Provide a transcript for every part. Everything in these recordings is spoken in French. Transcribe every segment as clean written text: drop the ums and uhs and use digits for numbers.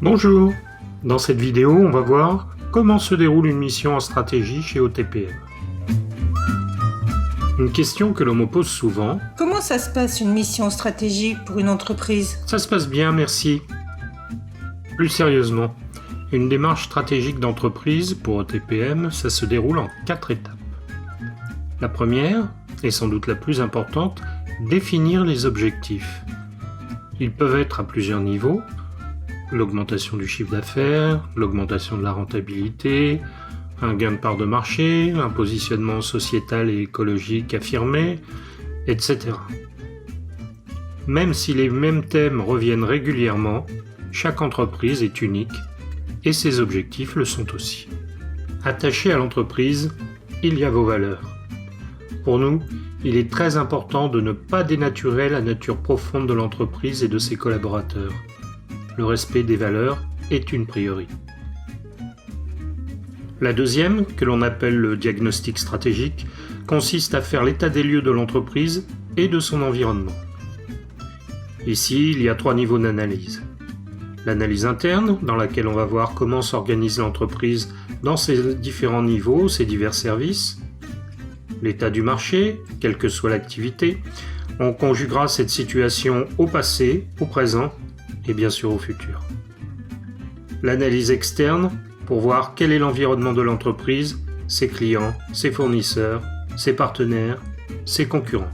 Bonjour, dans cette vidéo on va voir comment se déroule une mission en stratégie chez OTPM. Une question que l'on me pose souvent. Comment ça se passe une mission stratégique pour une entreprise? Ça se passe bien, merci. Plus sérieusement, une démarche stratégique d'entreprise pour OTPM, ça se déroule en 4 étapes. La première, et sans doute la plus importante, définir les objectifs. Ils peuvent être à plusieurs niveaux. L'augmentation du chiffre d'affaires, l'augmentation de la rentabilité, un gain de part de marché, un positionnement sociétal et écologique affirmé, etc. Même si les mêmes thèmes reviennent régulièrement, chaque entreprise est unique et ses objectifs le sont aussi. Attachés à l'entreprise, il y a vos valeurs. Pour nous, il est très important de ne pas dénaturer la nature profonde de l'entreprise et de ses collaborateurs. Le respect des valeurs est une priorité. La deuxième, que l'on appelle le diagnostic stratégique, consiste à faire l'état des lieux de l'entreprise et de son environnement. Ici, il y a 3 niveaux d'analyse. L'analyse interne, dans laquelle on va voir comment s'organise l'entreprise dans ses différents niveaux, ses divers services. L'état du marché, quelle que soit l'activité, on conjuguera cette situation au passé, au présent et bien sûr au futur. L'analyse externe, pour voir quel est l'environnement de l'entreprise, ses clients, ses fournisseurs, ses partenaires, ses concurrents.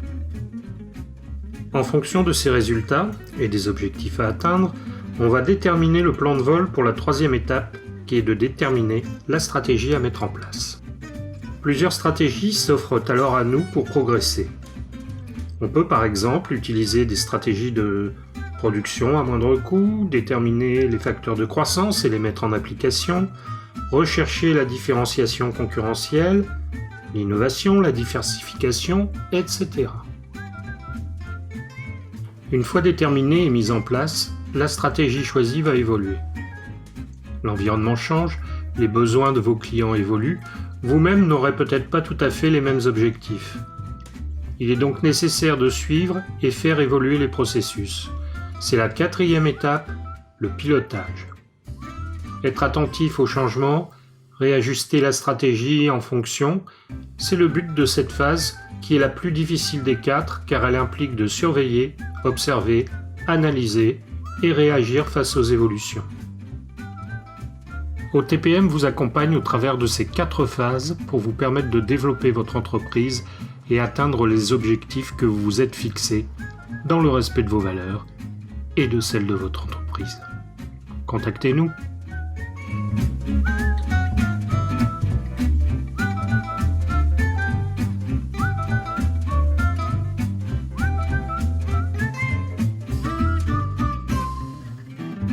En fonction de ces résultats et des objectifs à atteindre, on va déterminer le plan de vol pour la 3e étape, qui est de déterminer la stratégie à mettre en place. Plusieurs stratégies s'offrent alors à nous pour progresser. On peut par exemple utiliser des stratégies de production à moindre coût, déterminer les facteurs de croissance et les mettre en application, rechercher la différenciation concurrentielle, l'innovation, la diversification, etc. Une fois déterminée et mise en place, la stratégie choisie va évoluer. L'environnement change, les besoins de vos clients évoluent, vous-même n'aurez peut-être pas tout à fait les mêmes objectifs. Il est donc nécessaire de suivre et faire évoluer les processus. C'est la 4e étape, le pilotage. Être attentif aux changements, réajuster la stratégie en fonction, c'est le but de cette phase qui est la plus difficile des 4 car elle implique de surveiller, observer, analyser et réagir face aux évolutions. OTPM vous accompagne au travers de ces 4 phases pour vous permettre de développer votre entreprise et atteindre les objectifs que vous vous êtes fixés dans le respect de vos valeurs et de celles de votre entreprise. Contactez-nous.